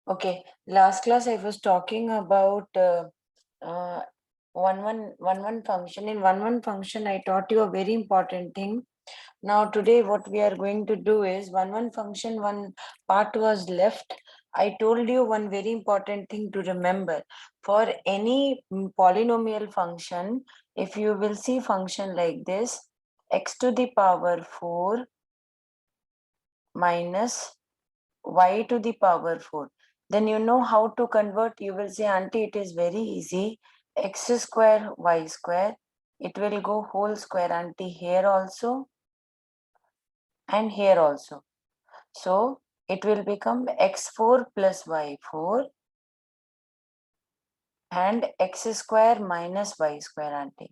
Okay, last class I was talking about uh, one function. In one function, I taught you a very important thing. Now today, what we are going to do is one function. One part was left. I told you one very important thing to remember. For any polynomial function, if you will see function like this, x to the power 4 minus y to the power 4, then you know how to convert. You will say, auntie, it is very easy. X square y square, it will go whole square, auntie, here also and here also. So it will become x4 plus y4 and x square minus y square, auntie.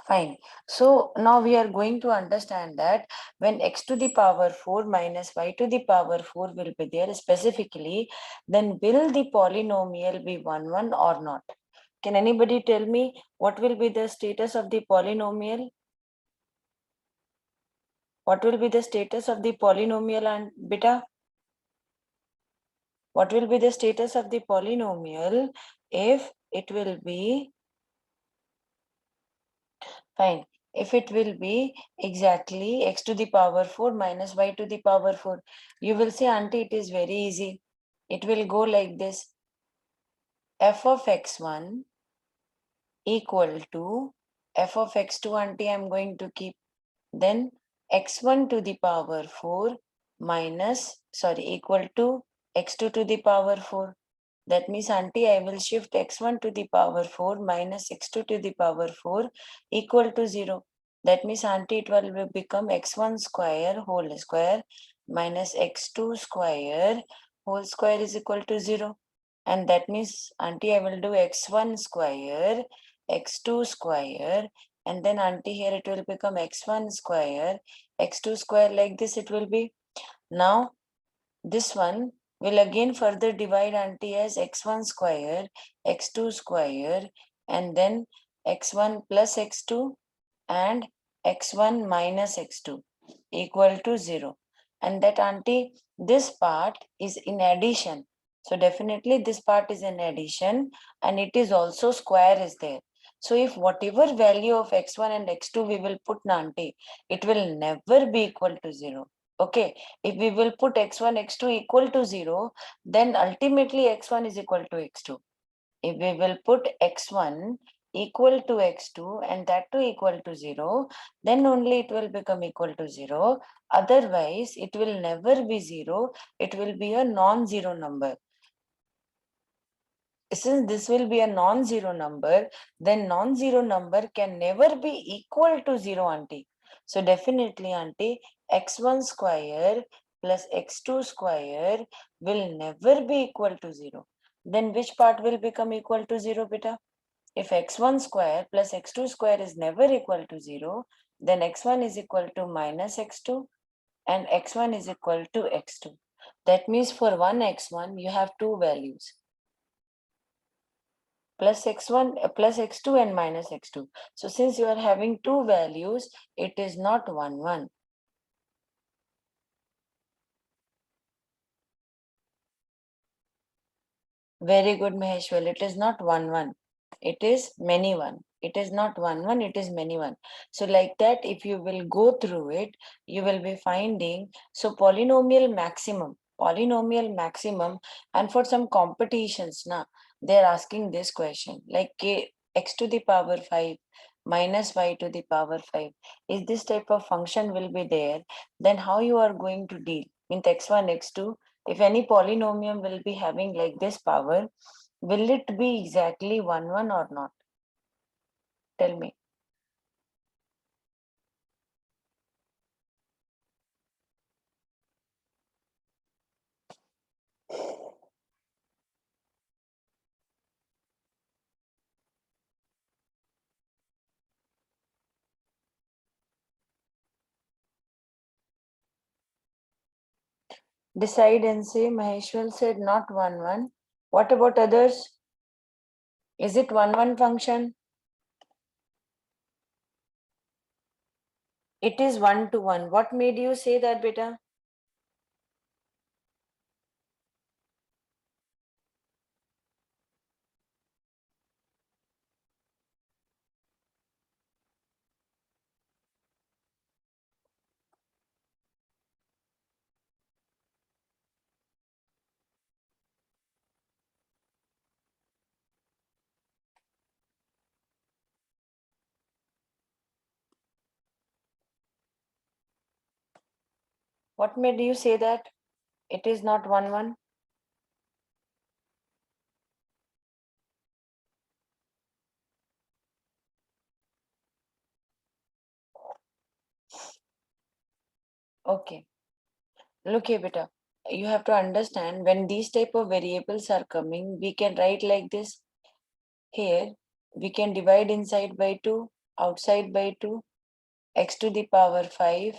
Fine. So now we are going to understand that when x to the power 4 minus y to the power 4 will be there specifically, then will the polynomial be 1 or not? Can anybody tell me what will be the status of the polynomial? What will be the status of the polynomial, and beta? What will be the status of the polynomial if it will be fine? If it will be exactly x to the power 4 minus y to the power 4, you will say, auntie, it is very easy. It will go like this. F of x1 equal to f of x2, auntie, I'm going to keep. Then x1 to the power 4 equal to x2 to the power 4. That means, auntie, I will shift x1 to the power 4 minus x2 to the power 4 equal to 0. That means, auntie, it will become x1 square whole square minus x2 square whole square is equal to 0. And that means, auntie, I will do x1 square, x2 square, and then, auntie, here it will become x1 square, x2 square, like this it will be. Now, this one will again further divide, auntie, as x1 square, x2 square, and then x1 plus x2 and x1 minus x2 equal to 0. And that, auntie, this part is in addition. So definitely this part is in addition, and it is also square is there. So if whatever value of x1 and x2 we will put, auntie, it will never be equal to 0. Okay, if we will put x1, x2 equal to 0, then ultimately x1 is equal to x2. If we will put x1 equal to x2 and that too equal to 0, then only it will become equal to 0. Otherwise, it will never be 0. It will be a non-zero number. Since this will be a non-zero number, then non-zero number can never be equal to 0, auntie. So definitely, auntie, x1 square plus x2 square will never be equal to 0. Then which part will become equal to 0, beta? If x1 square plus x2 square is never equal to 0, then x1 is equal to minus x2 and x1 is equal to x2. That means for one x1, you have two values, plus x1 plus x2 and minus x2. So since you are having two values, it is not 1. Very good, Maheshwal. It is not 1. It is many one. It is not 1. It is many one. So like that, if you will go through it, you will be finding. So polynomial maximum, and for some competitions, na, they're asking this question like x to the power 5 minus y to the power 5. Is this type of function will be there? Then how you are going to deal with x1, x2? If any polynomial will be having like this power, will it be exactly 1 or not? Tell me. Decide and say. Maheshwal said not 1. What about others? Is it 1 function? It is 1-1. What made you say that, beta? What made you say that it is not 1, 1? Okay. Look here, beta. You have to understand when these type of variables are coming, we can write like this. Here, we can divide inside by 2, outside by 2, x to the power 5,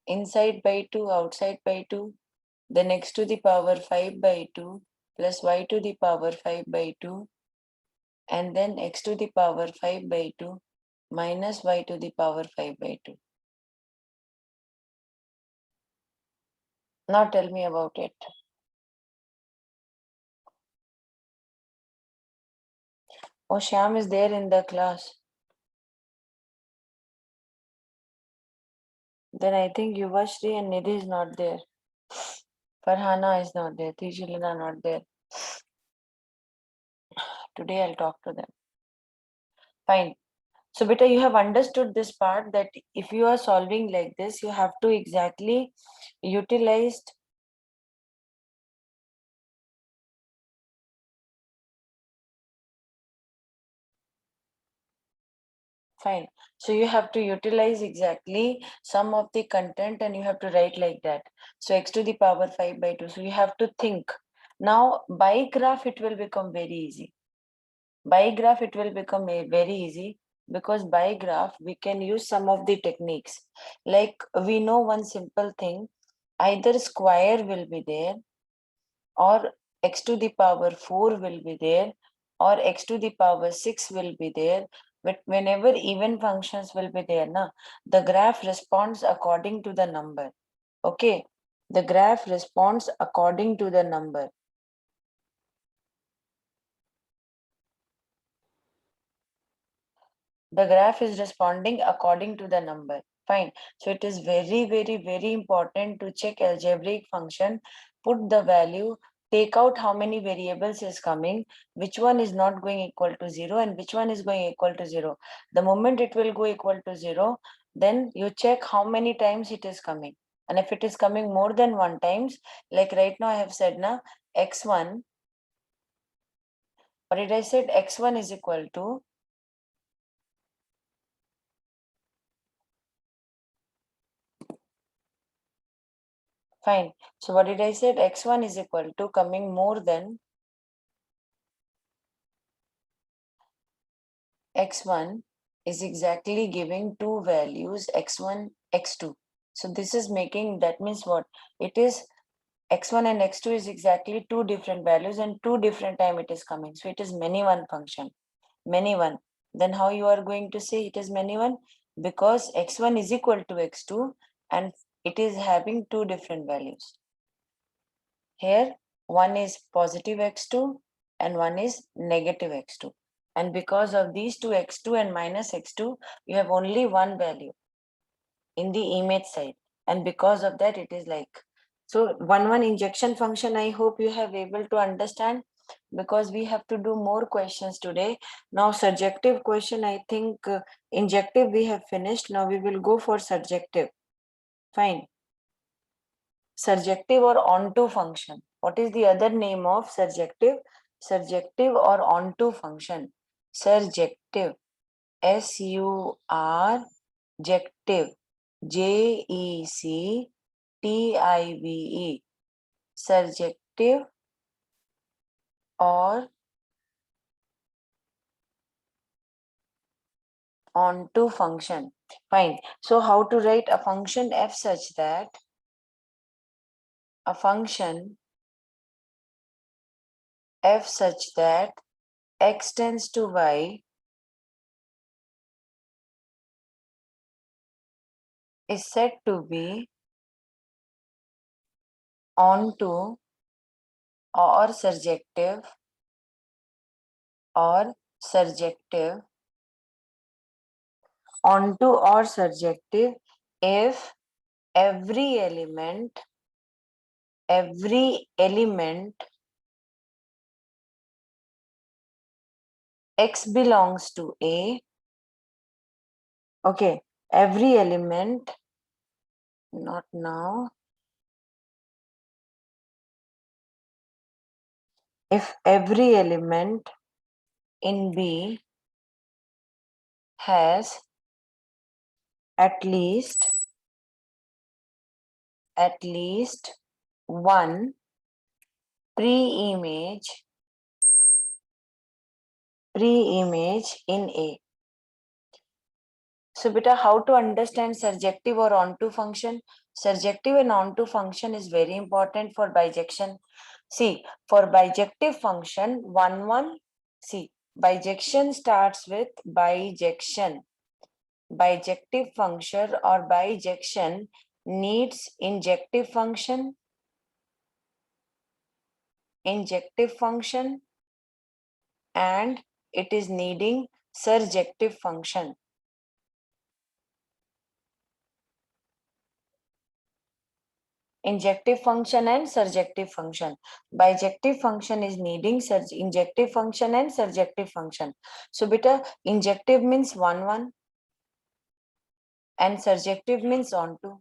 inside by 2, outside by 2, then x to the power 5 by 2 plus y to the power 5 by 2, and then x to the power 5 by 2 minus y to the power 5 by 2. Now tell me about it. Oh, Shyam is there in the class. Then I think Yuvashri and Nidhi is not there. Farhana is not there. Three children are not there. Today I'll talk to them. Fine. So beta, you have understood this part that if you are solving like this, you have to exactly utilize. Fine. So you have to utilize exactly some of the content and you have to write like that. So x to the power 5 by 2. So you have to think. Now by graph, it will become very easy. By graph, it will become very easy because by graph, we can use some of the techniques. Like we know one simple thing, either square will be there or x to the power 4 will be there or x to the power 6 will be there. But whenever even functions will be there, the graph responds according to the number. Okay, the graph responds according to the number. The graph is responding according to the number. Fine. So it is very, very, very important to check algebraic function, put the value, take out how many variables is coming, which one is not going equal to 0 and which one is going equal to 0. The moment it will go equal to 0, then you check how many times it is coming. And if it is coming more than one times, like right now I have said x1, what did I said? X1 is equal to fine. So what did I said? X1 is equal to coming more than X1 is exactly giving two values X1, X2. So this is making, that means what? It is X1 and X2 is exactly two different values and two different time it is coming. So it is many one function, many one. Then how you are going to say it is many one? Because X1 is equal to X2 and it is having two different values. Here, one is positive x2 and one is negative x2. And because of these two x2 and minus x2, you have only one value in the image side. And because of that, it is like, so one injection function, I hope you have able to understand because we have to do more questions today. Now surjective question, I think injective we have finished. Now we will go for surjective. Fine. Surjective or onto function. What is the other name of surjective? Surjective or onto function. Surjective. S-U-R-jective. J-E-C-T-I-V-E. Surjective or onto function. Fine. So how to write a function f such that a function f such that x tends to y is said to be onto or surjective or surjective onto or surjective if every element x belongs to a. Okay, every element Not now. If every element in B has at least one pre-image in A. So beta, how to understand surjective or onto function? Surjective and onto function is very important for bijection. See, for bijective function, see, bijection starts with bijection. Bijective function or bijection needs injective function, and it is needing surjective function. Injective function and surjective function. Bijective function is needing injective function and surjective function. So beta, injective means 1 and surjective means onto.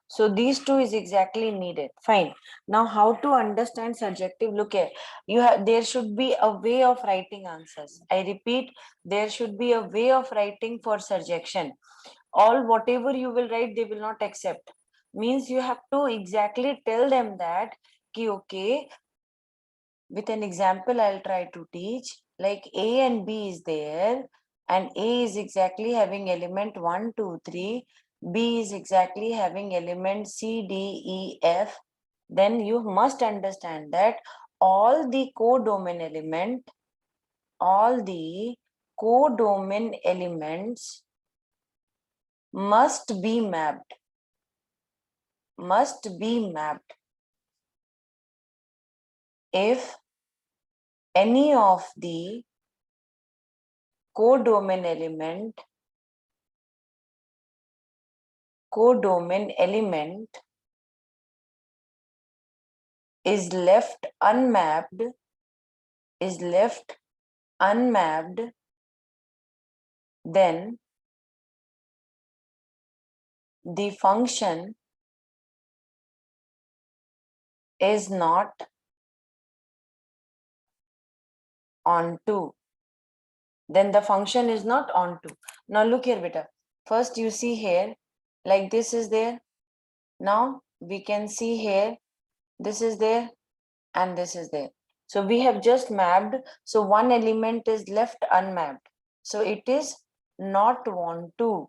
So these two is exactly needed. Fine. Now how to understand surjective? Look here. There should be a way of writing answers. I repeat, there should be a way of writing for surjection. All whatever you will write, they will not accept. Means you have to exactly tell them that okay, with an example I'll try to teach, like A and B is there, and A is exactly having element 1 2 3, B is exactly having element C D E F. Then you must understand that all the codomain elements must be mapped. If any of the codomain element is left unmapped, then the function is not onto. Then the function is not onto. Now look here, beta. First you see here, like this is there. Now we can see here, this is there and this is there. So we have just mapped. So one element is left unmapped. So it is not onto.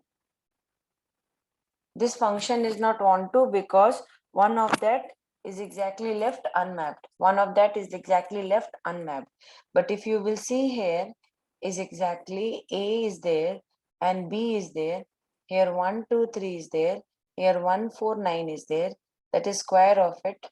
This function is not onto because one of that is exactly left unmapped. But if you will see here, is exactly A is there and B is there. Here 1 2 3 is there. Here 1 4 9 is there. That is square of it.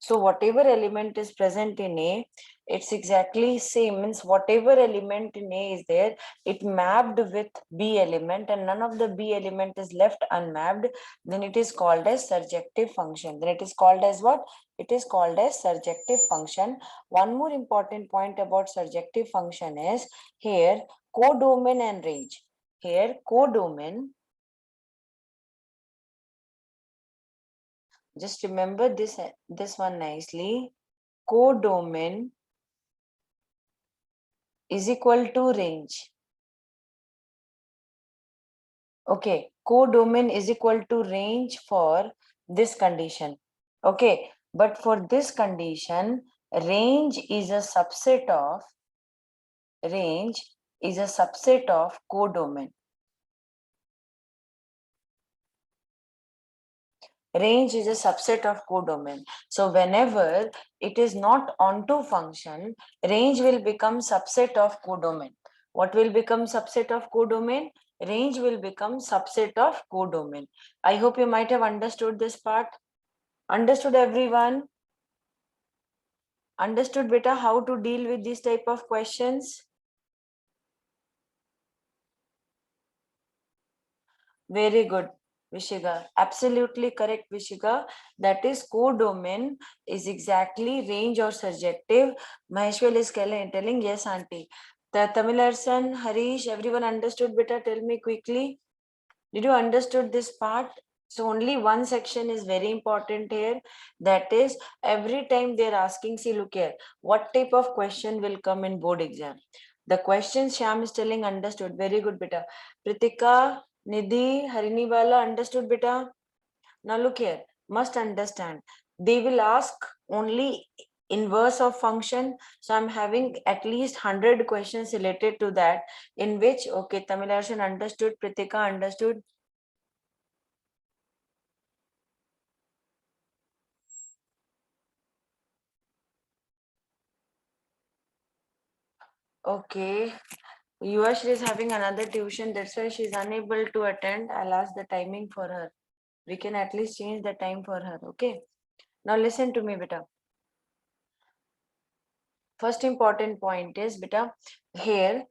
So whatever element is present in A, it's exactly same. Means whatever element in A is there, it mapped with B element and none of the B element is left unmapped. Then it is called as surjective function. Then it is called as what? It is called as surjective function. One more important point about surjective function is here codomain and range. Here codomain. Just remember this one nicely. Codomain is equal to range. Okay, codomain is equal to range for this condition. Okay, but for this condition, range is a subset of codomain. Range is a subset of codomain. So whenever it is not onto function, range will become subset of codomain. What will become subset of codomain? Range will become subset of codomain. I hope you might have understood this part. Understood everyone? Understood beta how to deal with this type of questions? Very good, Vishiga. Absolutely correct, Vishiga. That is codomain is exactly range or surjective. Maheshwal is telling yes, auntie. The Tamilarsan, Harish, everyone understood beta? Tell me quickly. Did you understood this part? So only one section is very important here. That is, every time they're asking, see, look here, what type of question will come in board exam? The question Shyam is telling understood. Very good, beta. Pritika, Nidhi, Harini Bala, understood, beta? Now look here, must understand. They will ask only inverse of function. So I'm having at least 100 questions related to that, in which, okay, Tamilarshan understood, Pritika understood. Okay, Yuvash is having another tuition. That's why she's unable to attend. I'll ask the timing for her. We can at least change the time for her. Okay. Now listen to me, beta. First important point is, beta, here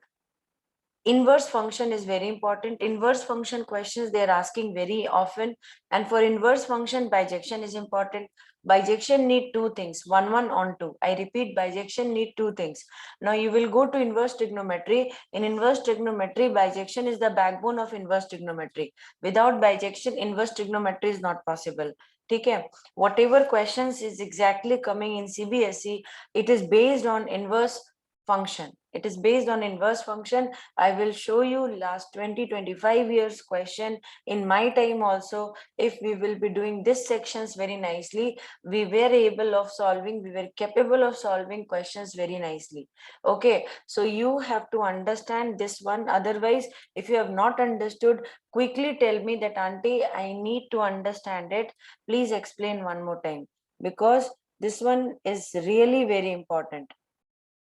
inverse function is very important. Inverse function questions they are asking very often, and for inverse function bijection is important. Bijection need two things, one on two. I repeat, bijection need two things. Now you will go to inverse trigonometry. In inverse trigonometry, bijection is the backbone of inverse trigonometry. Without bijection, inverse trigonometry is not possible. Okay, whatever questions is exactly coming in CBSE, it is based on inverse function. It is based on inverse function. I will show you last 20-25 years question in my time also. If we will be doing this sections very nicely, we were able of solving, we were capable of solving questions very nicely. Okay, so you have to understand this one. Otherwise, if you have not understood, quickly tell me that, auntie, I need to understand it. Please explain one more time, because this one is really very important.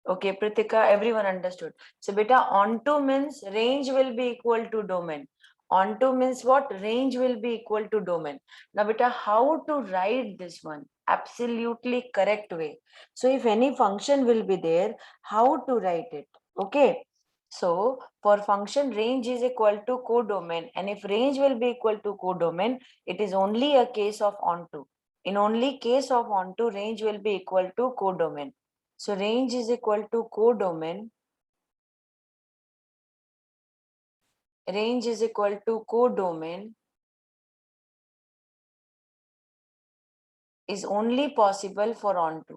Okay, Pritika, everyone understood. So beta, onto means range will be equal to domain. Onto means what? Range will be equal to domain. Now beta, how to write this one? Absolutely correct way. So if any function will be there, how to write it? Okay. So for function, range is equal to codomain, and if range will be equal to codomain, it is only a case of onto. In only case of onto, range will be equal to codomain. So range is equal to codomain. Range is equal to codomain is only possible for onto.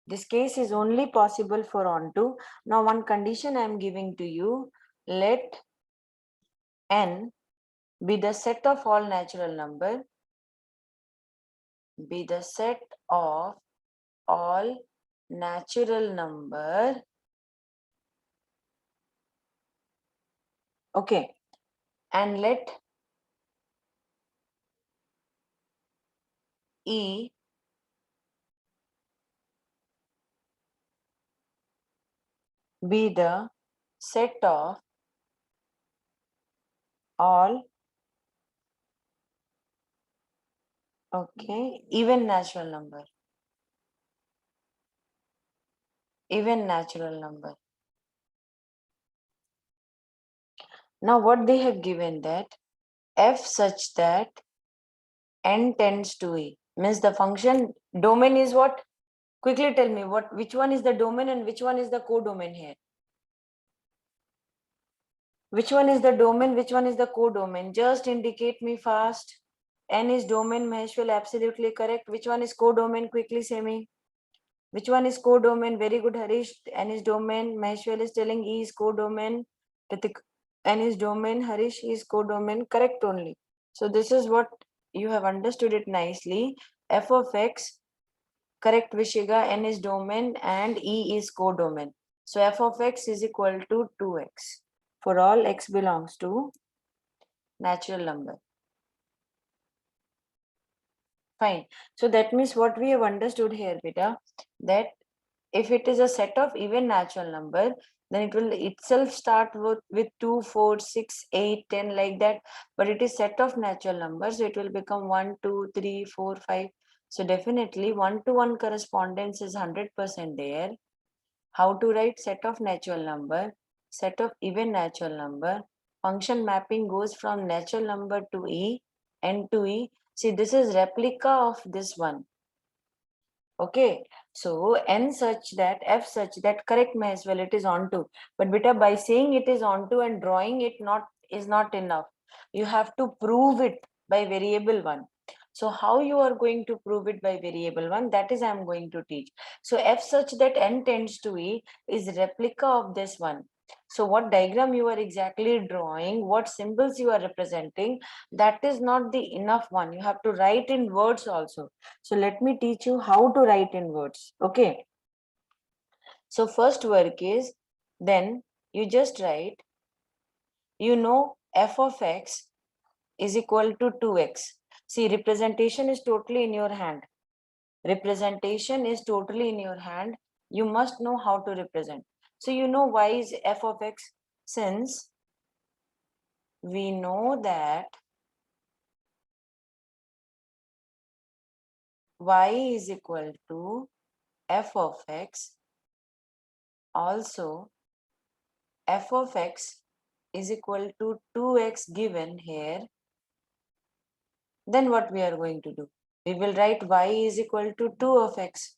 This case is only possible for onto. Now one condition I am giving to you. Let n be the set of all natural number. Be the set of all natural number. Okay. And let E be the set of all, okay, even natural number. Even natural number. Now what they have given that f such that n tends to e, means the function domain is what? Quickly tell me what, which one is the domain and which one is the codomain here? Which one is the domain? Which one is the codomain? Just indicate me fast. N is domain, Maheshwal, absolutely correct. Which one is codomain? Quickly say me. Which one is codomain? Very good, Harish. N is domain. Maheshwal is telling E is codomain. N is domain. Harish is codomain. Correct only. So this is what you have understood it nicely. F of x, correct Vishiga, N is domain and E is codomain. So f of x is equal to 2x for all x belongs to natural number. Fine. So that means what we have understood here, beta, that if it is a set of even natural number, then it will itself start with 2, 4, 6, 8, 10 like that. But it is set of natural numbers, so it will become 1, 2, 3, 4, 5. So definitely 1-to-1 correspondence is 100% there. How to write set of natural number, set of even natural number. Function mapping goes from natural number to E, N to E. See, this is replica of this one. Okay, so n such that, f such that, correct me as well, it is onto. But beta, by saying it is onto and drawing it not is not enough. You have to prove it by variable 1. So how you are going to prove it by variable 1, that is I am going to teach. So f such that n tends to e is replica of this one. So what diagram you are exactly drawing, what symbols you are representing, that is not the enough one. You have to write in words also. So let me teach you how to write in words. Okay. So first work is, then you just write, you know, f of x is equal to 2x. See, representation is totally in your hand. Representation is totally in your hand. You must know how to represent. So you know why is f of x, since we know that y is equal to f of x, also f of x is equal to 2x given here, then what we are going to do? We will write y is equal to 2 of x.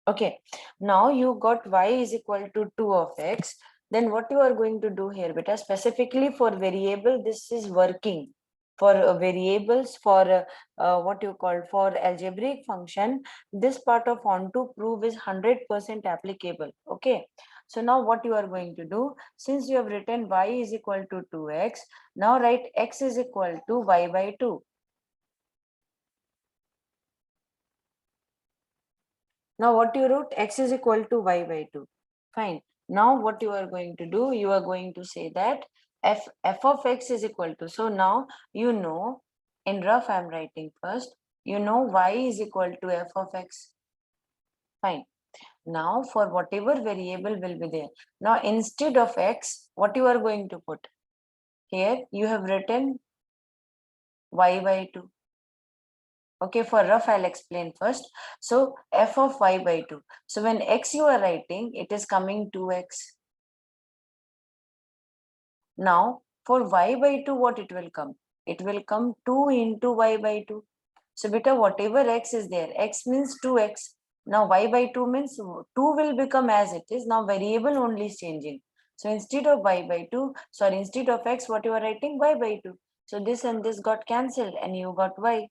Okay, now you got y is equal to 2 of x. Then what you are going to do here, beta, specifically for variable, this is working. For variables, for what you call, for algebraic function, this part of onto prove is 100% applicable. Okay, so now what you are going to do, since you have written y is equal to 2x, now write x is equal to y by 2. Now what you wrote, x is equal to y by 2. Fine. Now what you are going to do, you are going to say that f of x is equal to, so now you know, in rough I am writing first, you know y is equal to f of x. Fine. Now for whatever variable will be there. Now instead of x, what you are going to put? Here you have written y by 2. Okay, for rough, I'll explain first. So f of y by 2. So when x you are writing, it is coming 2x. Now for y by 2, what it will come? It will come 2 into y by 2. So beta, whatever x is there, x means 2x. Now y by 2 means 2 will become as it is. Now variable only is changing. So instead of y by 2, sorry, instead of x, what you are writing? Y by 2. So this and this got cancelled and you got y.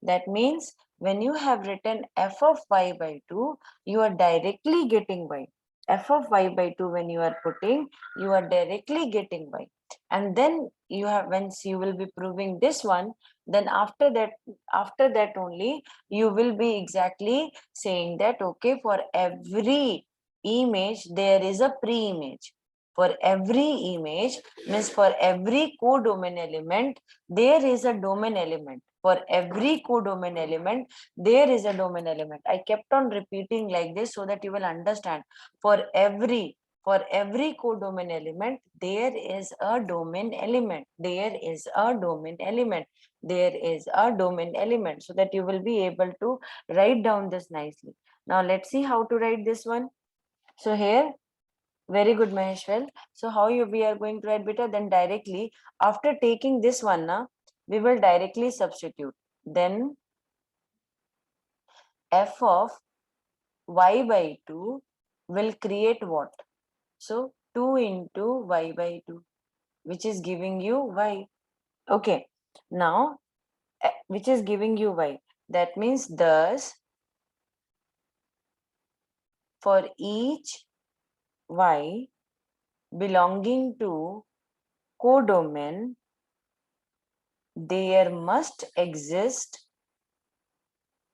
That means when you have written f of y by 2, you are directly getting y. F of y by 2 when you are putting, you are directly getting y. And then you have, once you will be proving this one, then after that only, you will be exactly saying that, okay, for every image, there is a pre-image. For every image, means for every codomain element, there is a domain element. For every codomain element, there is a domain element. I kept on repeating like this so that you will understand. For every codomain element, there is a domain element. There is a domain element. There is a domain element, so that you will be able to write down this nicely. Now let's see how to write this one. So here, very good, Maheshwar. So how we are going to write beta? Then directly after taking this one, we will directly substitute. Then f of y by 2 will create what? So 2 into y by 2, which is giving you y. Okay. Now, which is giving you y. That means thus, for each y belonging to codomain, there must exist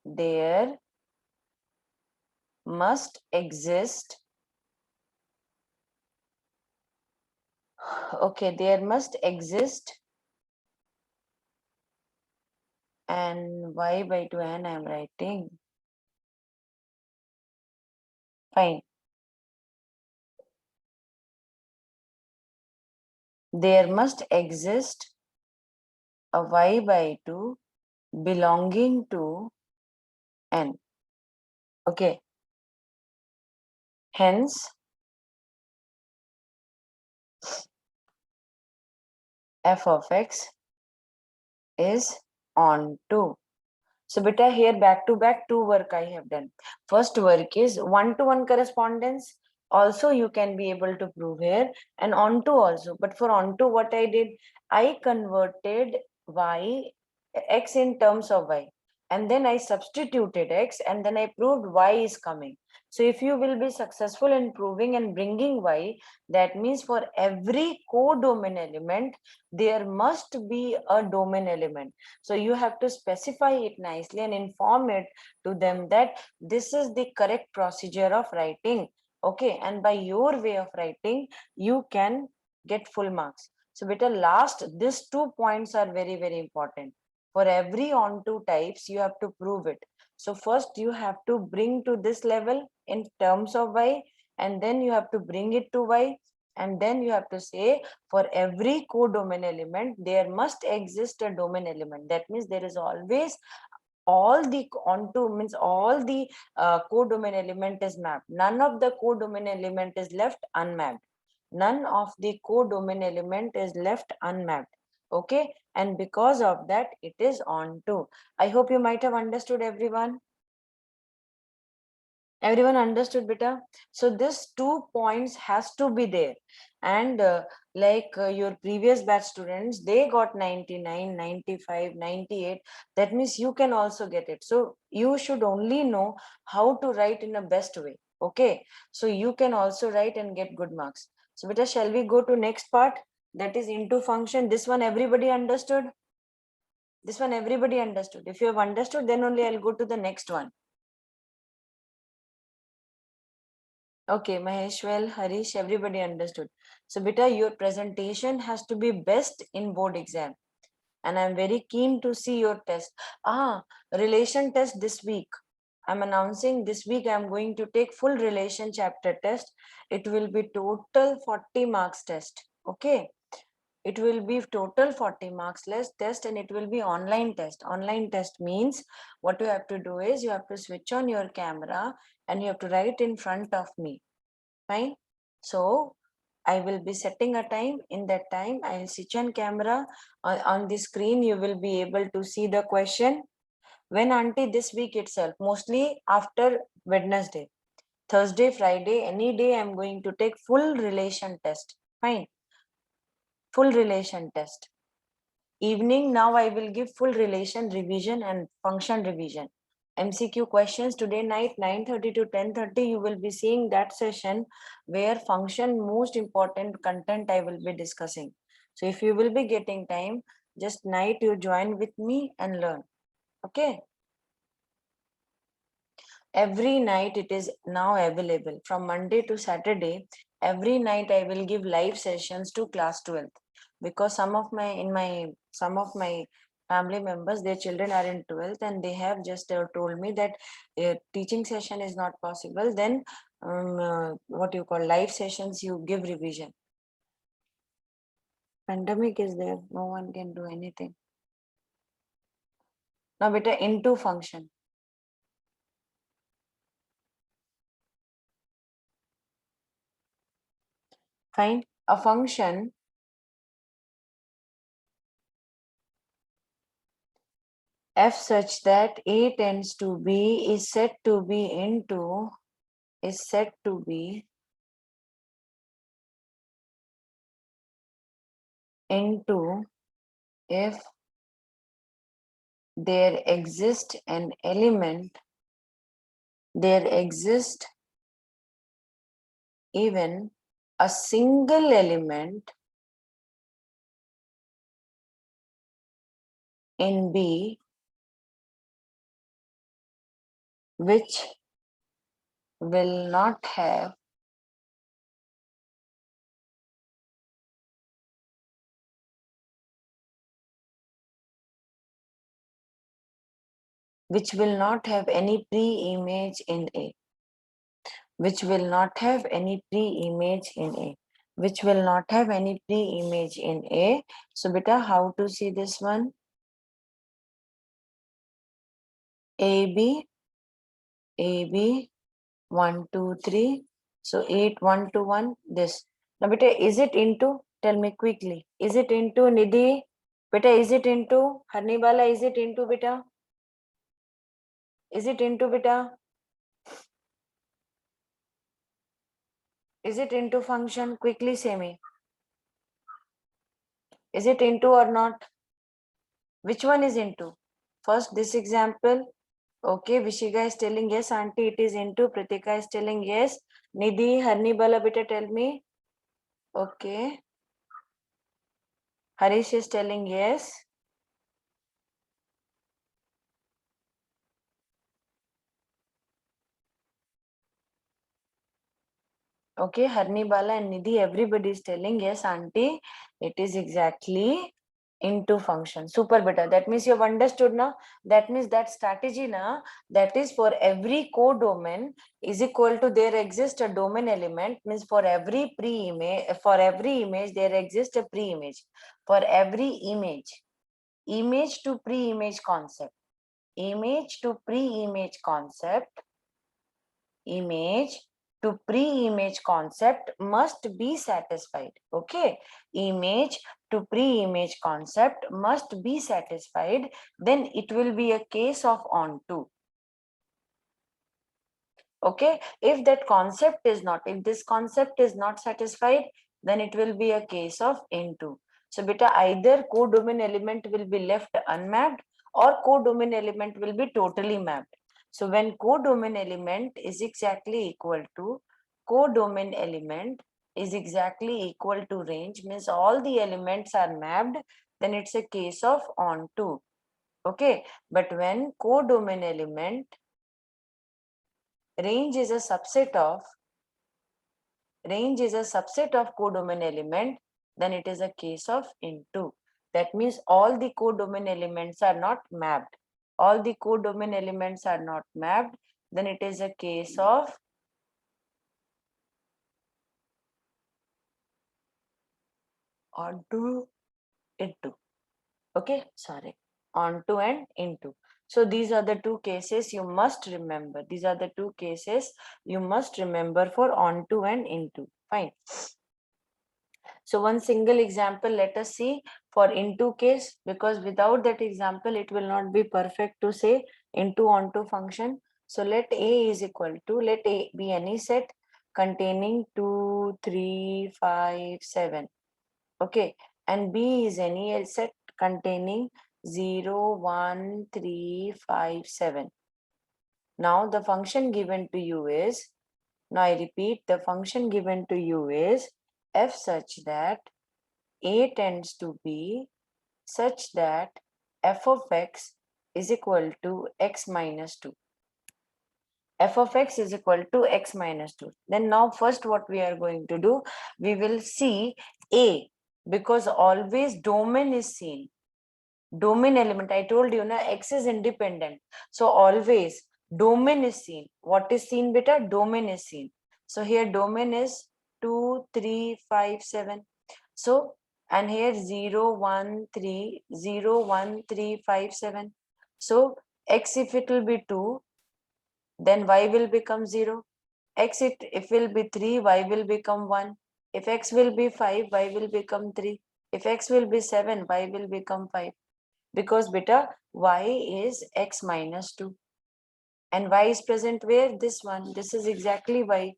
there must exist okay, there must exist and y by 2, and I'm writing. Fine. There must exist a y by 2 belonging to n. Okay. Hence, f of x is on 2. So beta, here back to back 2 work I have done. First work is 1-to-1 correspondence also you can be able to prove here, and onto also. But for onto, what I did, I converted x in terms of y, and then I substituted x, and then I proved y is coming. So if you will be successful in proving and bringing y, that means for every codomain element there must be a domain element. So you have to specify it nicely and inform it to them that this is the correct procedure of writing. Okay, and by your way of writing you can get full marks. So beta, last these 2 points are very very important. For every onto types you have to prove it. So first you have to bring to this level in terms of y, and then you have to bring it to y, and then you have to say for every codomain element there must exist a domain element. That means there is always all the onto, means all the codomain element is mapped. None of the codomain element is left unmapped. None of the codomain element is left unmapped. Okay, and because of that it is onto. I hope you might have understood, everyone. Everyone understood, beta? So this 2 points has to be there. And your previous batch students, they got 99, 95, 98. That means you can also get it. So you should only know how to write in a best way. Okay, so you can also write and get good marks. So beta, shall we go to next part? That is into function. This one everybody understood? This one everybody understood. If you have understood, then only I'll go to the next one. Okay, Mahesh, well, Harish, everybody understood. So, beta, your presentation has to be best in board exam. And I'm very keen to see your test. Relation test this week. I'm announcing this week I'm going to take full relation chapter test. It will be total 40 marks test. Okay. It will be total 40 marks less test, and it will be online test. Online test means what you have to do is you have to switch on your camera and you have to write in front of me. Fine. So I will be setting a time. In that time, I will switch on camera. On the screen, you will be able to see the question. When, auntie, this week itself, mostly after Wednesday, Thursday, Friday, any day, I'm going to take full relation test. Fine. Full relation test. Evening, now I will give full relation revision and function revision. MCQ questions today night 9:30 to 10:30. You will be seeing that session where function most important content I will be discussing. So if you will be getting time, just night you join with me and learn. Okay. Every night it is now available from Monday to Saturday. Every night I will give live sessions to class 12th, because some of my family members, their children are in 12th, and they have just told me that teaching session is not possible. Then what you call live sessions, you give revision. Pandemic is there, no one can do anything. Now beta, into function. Fine. A function f such that a tends to b is said to be into if there exists an element, there exists even a single element in B which will not have any pre-image in A, which will not have any pre-image in A, which will not have any pre-image in A. So beta, how to see this one? AB 1 2 3, so 8 1 to 1, this. Now beta, is it into? Tell me quickly. Is it into, Nidhi? Beta, is it into? Harnibala, is it into, beta? Is it into, beta? Is it into function? Quickly say me. Is it into or not? Which one is into? First, this example. Okay, Vishika is telling yes, auntie, it is into. Pratika is telling yes. Nidhi, Harni Bala, beta, tell me. Okay. Harish is telling yes. Okay, Harni Bala and Nidhi, everybody is telling yes, auntie, it is exactly into function. Super beta. That means you have understood now. That means that strategy now, that is for every codomain is equal to there exists a domain element, means for every image there exists a pre-image. For every image to pre-image concept, image to pre-image concept, image to pre-image concept must be satisfied. Okay, image to pre-image concept must be satisfied, then it will be a case of onto. Okay, if that concept is not, if this concept is not satisfied, then it will be a case of into. So beta, either codomain element will be left unmapped or codomain element will be totally mapped. So when codomain element is exactly equal to codomain element is exactly equal to range, means all the elements are mapped, then it's a case of onto. Okay, but when codomain element range is a subset of codomain element, then it is a case of into. That means all the codomain elements are not mapped. All the codomain elements are not mapped, then it is a case of onto, into. Okay, sorry, onto and into. So these are the two cases you must remember. These are the two cases you must remember for onto and into. Fine. So one single example, let us see for into case, because without that example, it will not be perfect to say into onto function. So let A is equal to, let A be any set containing 2, 3, 5, 7. Okay. And B is any set containing 0, 1, 3, 5, 7. Now the function given to you is, now I repeat, the function given to you is f such that A tends to B such that f of x is equal to x minus 2. F of x is equal to x minus 2. Then now first what we are going to do, we will see A, because always domain is seen. Domain element, I told you na, x is independent. So always domain is seen. What is seen beta? Domain is seen. So here domain is 2, 3, 5, 7. So, and here 0, 1, 3, 0, 1, 3, 5, 7. So x, if it will be 2, then y will become 0. X, if will be 3, y will become 1. If x will be 5, y will become 3. If x will be 7, y will become 5. Because beta, y is x minus 2. And y is present where? This one. This is exactly y.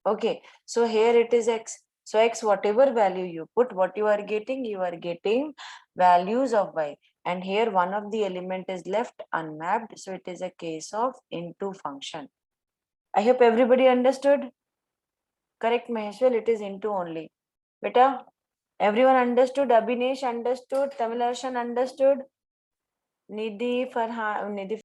Okay, so here it is x. So x, whatever value you put, what you are getting values of y. And here one of the element is left unmapped. So it is a case of into function. I hope everybody understood. Correct, Maheshwar, it is into only. Beta, everyone understood? Abhinesh understood? Tamilarshan understood? Nidhi, Farhan, Nidhi